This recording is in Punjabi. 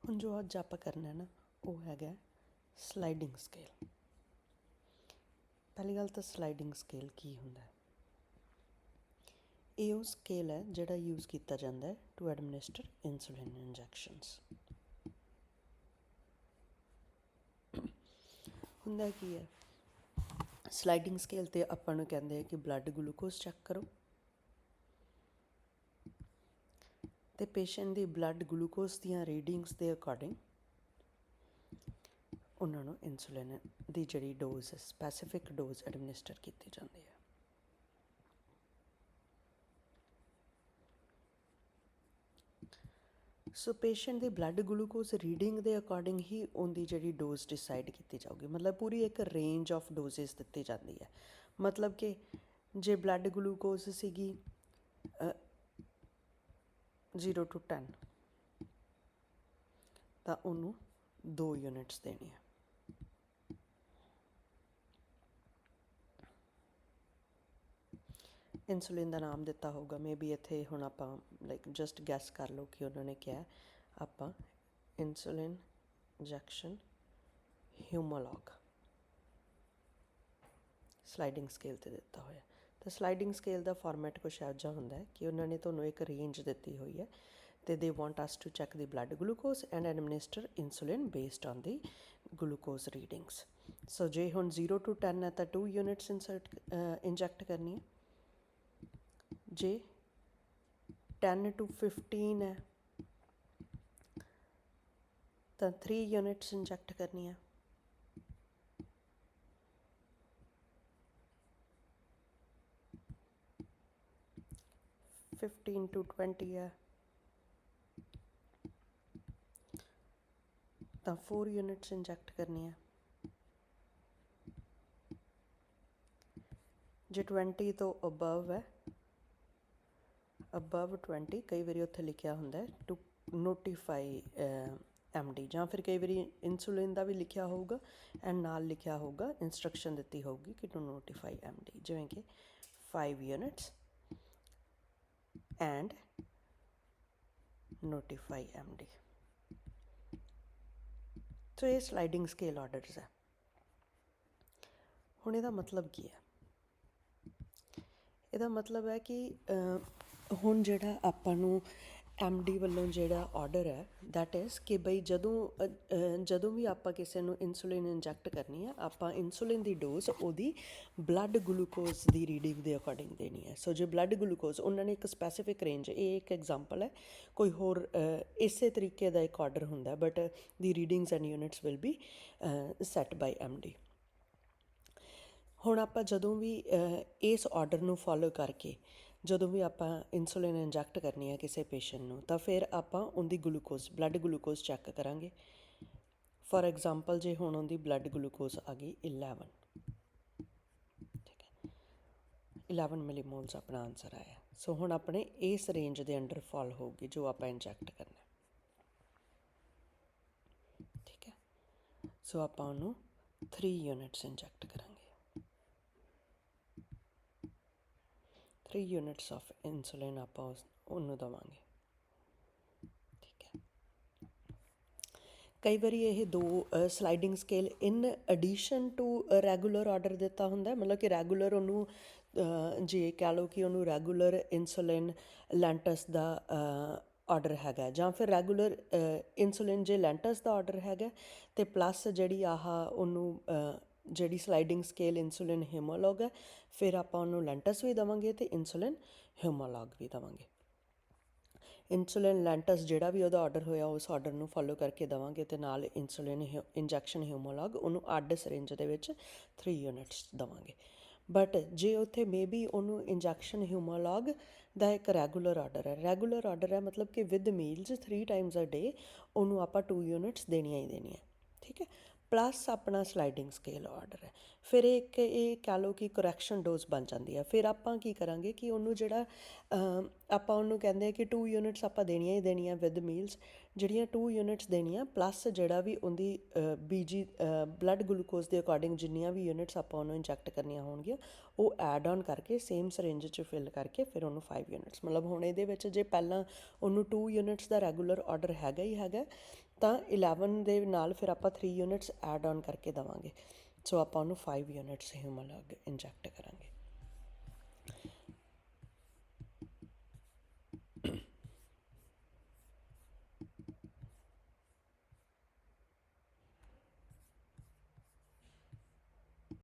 ਹੁਣ ਜੋ ਅੱਜ ਆਪਾਂ ਕਰਨਾ ਨਾ ਉਹ ਹੈਗਾ ਸਲਾਈਡਿੰਗ ਸਕੇਲ। ਪਹਿਲੀ ਗੱਲ ਤਾਂ ਸਲਾਈਡਿੰਗ ਸਕੇਲ ਕੀ ਹੁੰਦਾ ਹੈ? ਇਹ ਉਹ ਸਕੇਲ ਹੈ ਜਿਹੜਾ ਯੂਜ਼ ਕੀਤਾ ਜਾਂਦਾ ਹੈ ਟੂ ਐਡਮਿਨਿਸਟਰ ਇਨਸੂਲਿਨ ਇੰਜੈਕਸ਼ਨਸ। ਹੁੰਦਾ ਕੀ ਹੈ, ਸਲਾਈਡਿੰਗ ਸਕੇਲ 'ਤੇ ਆਪਾਂ ਨੂੰ ਕਹਿੰਦੇ ਆ ਕਿ ਬਲੱਡ ਗਲੂਕੋਜ਼ ਚੈੱਕ ਕਰੋ, ਅਤੇ ਪੇਸ਼ੈਂਟ ਦੀ ਬਲੱਡ ਗਲੂਕੋਜ਼ ਦੀਆਂ ਰੀਡਿੰਗਸ ਦੇ ਅਕੋਰਡਿੰਗ ਉਹਨਾਂ ਨੂੰ ਇਨਸੂਲਿਨ ਦੀ ਜਿਹੜੀ ਡੋਜ਼ ਹੈ, ਸਪੈਸੀਫਿਕ ਡੋਜ਼ ਐਡਮਿਨਿਸਟਰ ਕੀਤੀ ਜਾਂਦੀ ਹੈ। ਸੋ ਪੇਸ਼ੈਂਟ ਦੀ ਬਲੱਡ ਗਲੂਕੋਜ਼ ਰੀਡਿੰਗ ਦੇ ਅਕੋਰਡਿੰਗ ਹੀ ਉਹਦੀ ਜਿਹੜੀ ਡੋਜ਼ ਡਿਸਾਈਡ ਕੀਤੀ ਜਾਊਗੀ। ਮਤਲਬ ਪੂਰੀ ਇੱਕ ਰੇਂਜ ਆਫ ਡੋਜ਼ਿਸ ਦਿੱਤੀ ਜਾਂਦੀ ਹੈ। ਮਤਲਬ ਕਿ ਜੇ ਬਲੱਡ ਗਲੂਕੋਜ਼ ਸੀਗੀ 0 to 10 ਤਾਂ ਉਹਨੂੰ 2 ਯੂਨਿਟਸ ਦੇਣੀਆਂ। ਇਨਸੂਲਿਨ ਦਾ ਨਾਮ ਦਿੱਤਾ ਹੋਊਗਾ, ਮੇ ਬੀ ਇੱਥੇ ਹੁਣ ਆਪਾਂ ਲਾਈਕ ਜਸਟ ਗੈਸ ਕਰ ਲਓ ਕਿ ਉਹਨਾਂ ਨੇ ਕਿਹਾ ਆਪਾਂ ਇਨਸੂਲਿਨ ਇੰਜੈਕਸ਼ਨ ਹਿਊਮੋਲੌਗ ਸਲਾਈਡਿੰਗ ਸਕੇਲ 'ਤੇ ਦਿੱਤਾ ਹੋਇਆ। ਤਾਂ ਸਲਾਈਡਿੰਗ ਸਕੇਲ ਦਾ ਫਾਰਮੈਟ ਕੁਛ ਇਹੋ ਜਿਹਾ ਹੁੰਦਾ ਹੈ ਕਿ ਉਹਨਾਂ ਨੇ ਤੁਹਾਨੂੰ ਇੱਕ ਰੇਂਜ ਦਿੱਤੀ ਹੋਈ ਹੈ ਅਤੇ they want us to check the blood glucose and administer insulin based on the glucose readings. So ਜੇ ਹੁਣ 0 to 10 ਹੈ ਤਾਂ 2 ਯੂਨਿਟਸ ਇੰਜੈਕਟ ਕਰਨੀ ਹੈ। ਜੇ 10 to 15 ਹੈ ਤਾਂ 3 ਯੂਨਿਟਸ ਇੰਜੈਕਟ ਕਰਨੀ ਹੈ। ਫਿਫਟੀਨ to 20 ਹੈ ਤਾਂ 4 ਯੂਨਿਟਸ ਇੰਜੈਕਟ ਕਰਨੀ ਹੈ। ਜੇ 20 ਤੋਂ ਅਬਵ ਹੈ, ਅਬਵ 20, ਕਈ ਵਾਰੀ ਉੱਥੇ ਲਿਖਿਆ ਹੁੰਦਾ ਹੈ ਟੂ ਨੋਟੀਫਾਈ MD, ਜਾਂ ਫਿਰ ਕਈ ਵਾਰੀ ਇਨਸੂਲਿਨ ਦਾ ਵੀ ਲਿਖਿਆ ਹੋਊਗਾ ਐਂਡ ਨਾਲ ਲਿਖਿਆ ਹੋਊਗਾ, ਇੰਸਟਰਕਸ਼ਨ ਦਿੱਤੀ ਹੋਊਗੀ ਕਿ ਟੂ ਨੋਟੀਫਾਈ MD, ਜਿਵੇਂ ਕਿ 5 ਯੂਨਿਟਸ ਐਂਡ ਨੋਟੀਫਾਈ MD। ਸੋ ਇਹ ਸਲਾਈਡਿੰਗ ਸਕੇਲ ਆਰਡਰਸ ਹੈ। ਹੁਣ ਇਹਦਾ ਮਤਲਬ ਕੀ ਹੈ? ਇਹਦਾ ਮਤਲਬ ਹੈ ਕਿ ਹੁਣ ਜਿਹੜਾ ਆਪਾਂ ਨੂੰ MD ਵੱਲੋਂ ਜਿਹੜਾ ਆਰਡਰ ਹੈ ਦੈਟ ਇਜ਼ ਕਿ ਬਈ ਜਦੋਂ ਵੀ ਆਪਾਂ ਕਿਸੇ ਨੂੰ ਇਨਸੂਲਿਨ ਇੰਜੈਕਟ ਕਰਨੀ ਹੈ, ਆਪਾਂ ਇਨਸੂਲਿਨ ਦੀ ਡੋਜ਼ ਉਹਦੀ ਬਲੱਡ ਗਲੂਕੋਜ਼ ਦੀ ਰੀਡਿੰਗ ਦੇ ਅਕੋਰਡਿੰਗ ਦੇਣੀ ਹੈ। ਸੋ ਜੇ ਬਲੱਡ ਗਲੂਕੋਜ਼ ਉਹਨਾਂ ਨੇ ਇੱਕ ਸਪੈਸੀਫਿਕ ਰੇਂਜ, ਇਹ ਇੱਕ ਐਗਜ਼ਾਮਪਲ ਹੈ, ਕੋਈ ਹੋਰ ਇਸੇ ਤਰੀਕੇ ਦਾ ਇੱਕ ਆਰਡਰ ਹੁੰਦਾ but the readings and units will be set by MD। ਹੁਣ ਆਪਾਂ ਜਦੋਂ ਵੀ ਇਸ ਆਰਡਰ ਨੂੰ ਫੋਲੋ ਕਰਕੇ ਜਦੋਂ ਵੀ ਆਪਾਂ ਇਨਸੂਲਿਨ ਇੰਜੈਕਟ ਕਰਨੀ ਹੈ ਕਿਸੇ ਪੇਸ਼ੈਂਟ ਨੂੰ, ਤਾਂ ਫਿਰ ਆਪਾਂ ਉਹਦੀ ਗਲੂਕੋਜ਼ ਬਲੱਡ ਗਲੂਕੋਜ਼ ਚੈੱਕ ਕਰਾਂਗੇ। ਫੋਰ ਐਗਜ਼ਾਮਪਲ ਜੇ ਹੁਣ ਉਹਦੀ ਬਲੱਡ ਗਲੂਕੋਜ਼ ਆ ਗਈ 11, ਠੀਕ ਹੈ, 11 ਮਿਲੀਮੋਲਸ ਆਪਣਾ ਆਨਸਰ ਆਇਆ। ਸੋ ਹੁਣ ਆਪਣੇ ਇਸ ਰੇਂਜ ਦੇ ਅੰਡਰ ਫਾਲ ਹੋਊਗੀ ਜੋ ਆਪਾਂ ਇੰਜੈਕਟ ਕਰਨਾ, ਠੀਕ ਹੈ। ਸੋ ਆਪਾਂ ਉਹਨੂੰ 3 ਯੂਨਿਟਸ ਇੰਜੈਕਟ ਕਰਾਂਗੇ। 3 ਯੂਨਿਟਸ ਆਫ ਇਨਸੂਲਿਨ ਆਪਾਂ ਉਹਨੂੰ ਦੇਵਾਂਗੇ, ਠੀਕ ਹੈ। ਕਈ ਵਾਰੀ ਇਹ ਦੋ sliding scale in addition to regular order ਦਿੱਤਾ ਹੁੰਦਾ, ਮਤਲਬ ਕਿ ਰੈਗੂਲਰ ਉਹਨੂੰ ਜੇ ਕਹਿ ਲਓ ਕਿ ਉਹਨੂੰ ਰੈਗੂਲਰ ਇਨਸੂਲਿਨ ਲੈਂਟਸ ਦਾ ਆਰਡਰ ਹੈਗਾ, ਜਾਂ ਫਿਰ ਰੈਗੂਲਰ ਇਨਸੂਲਿਨ ਜੇ ਲੈਂਟਸ ਦਾ ਆਰਡਰ ਹੈਗਾ ਅਤੇ ਪਲੱਸ ਜਿਹੜੀ ਉਹਨੂੰ ਜਿਹੜੀ ਸਲਾਈਡਿੰਗ ਸਕੇਲ ਇਨਸੂਲਿਨ ਹਿਊਮੋਲੌਗ ਹੈ, ਫਿਰ ਆਪਾਂ ਉਹਨੂੰ ਲੈਂਟਸ ਵੀ ਦੇਵਾਂਗੇ ਅਤੇ ਇਨਸੂਲਿਨ ਹਿਊਮੋਲੌਗ ਵੀ ਦੇਵਾਂਗੇ। ਇਨਸੂਲਿਨ ਲੈਂਟਸ ਜਿਹੜਾ ਵੀ ਉਹਦਾ ਆਰਡਰ ਹੋਇਆ ਉਸ ਆਰਡਰ ਨੂੰ ਫੋਲੋ ਕਰਕੇ ਦੇਵਾਂਗੇ ਅਤੇ ਨਾਲ ਇਨਸੂਲਿਨ ਇੰਜੈਕਸ਼ਨ ਹਿਊਮੋਲੌਗ ਉਹਨੂੰ ਅੱਡ ਸਰਿੰਜ ਦੇ ਵਿੱਚ 3 ਯੂਨਿਟਸ ਦੇਵਾਂਗੇ। ਬਟ ਜੇ ਉੱਥੇ ਮੇ ਬੀ ਉਹਨੂੰ ਇੰਜੈਕਸ਼ਨ ਹਿਊਮੋਲੌਗ ਦਾ ਇੱਕ ਰੈਗੂਲਰ ਆਰਡਰ ਹੈ ਮਤਲਬ ਕਿ ਵਿਦ ਮੀਲਸ 3 ਟਾਈਮਸ ਅ ਡੇ ਉਹਨੂੰ ਆਪਾਂ 2 ਯੂਨਿਟਸ ਦੇਣੀਆਂ ਹੀ ਦੇਣੀਆਂ, ਠੀਕ ਹੈ। ਪਲੱਸ ਆਪਣਾ ਸਲਾਈਡਿੰਗ ਸਕੇਲ ਆਰਡਰ ਹੈ। ਫਿਰ ਇਹ ਕਹਿ ਲਓ ਕਿ ਕਰੈਕਸ਼ਨ ਡੋਜ਼ ਬਣ ਜਾਂਦੀ ਹੈ। ਫਿਰ ਆਪਾਂ ਕੀ ਕਰਾਂਗੇ ਕਿ ਉਹਨੂੰ ਜਿਹੜਾ ਆਪਾਂ ਉਹਨੂੰ ਕਹਿੰਦੇ ਆ ਕਿ 2 ਯੂਨਿਟਸ ਆਪਾਂ ਦੇਣੀਆਂ ਹੀ ਦੇਣੀਆਂ ਵਿਦ ਮੀਲਸ, ਜਿਹੜੀਆਂ 2 ਯੂਨਿਟਸ ਦੇਣੀਆਂ ਪਲੱਸ ਜਿਹੜਾ ਵੀ ਉਹਦੀ ਬੀਜੀ ਬਲੱਡ ਗਲੂਕੋਜ਼ ਦੇ ਅਕੋਰਡਿੰਗ ਜਿੰਨੀਆਂ ਵੀ ਯੂਨਿਟਸ ਆਪਾਂ ਉਹਨੂੰ ਇੰਜੈਕਟ ਕਰਨੀਆਂ ਹੋਣਗੀਆਂ ਉਹ ਐਡ ਔਨ ਕਰਕੇ ਸੇਮ ਸਰੇਂਜ 'ਚ ਫਿਲ ਕਰਕੇ ਫਿਰ ਉਹਨੂੰ 5 ਯੂਨਿਟਸ, ਮਤਲਬ ਹੁਣ ਇਹਦੇ ਵਿੱਚ ਜੇ ਪਹਿਲਾਂ ਉਹਨੂੰ 2 ਯੂਨਿਟਸ ਦਾ ਰੈਗੂਲਰ ਆਰਡਰ ਹੈਗਾ ਹੀ ਹੈਗਾ ਤਾਂ 11 ਦੇ ਨਾਲ ਫਿਰ ਆਪਾਂ 3 ਯੂਨਿਟਸ ਐਡ ਔਨ ਕਰਕੇ ਦੇਵਾਂਗੇ। ਸੋ ਆਪਾਂ ਉਹਨੂੰ 5 ਯੂਨਿਟਸ ਹਿਊਮਨ ਇੰਜੈਕਟ ਕਰਾਂਗੇ।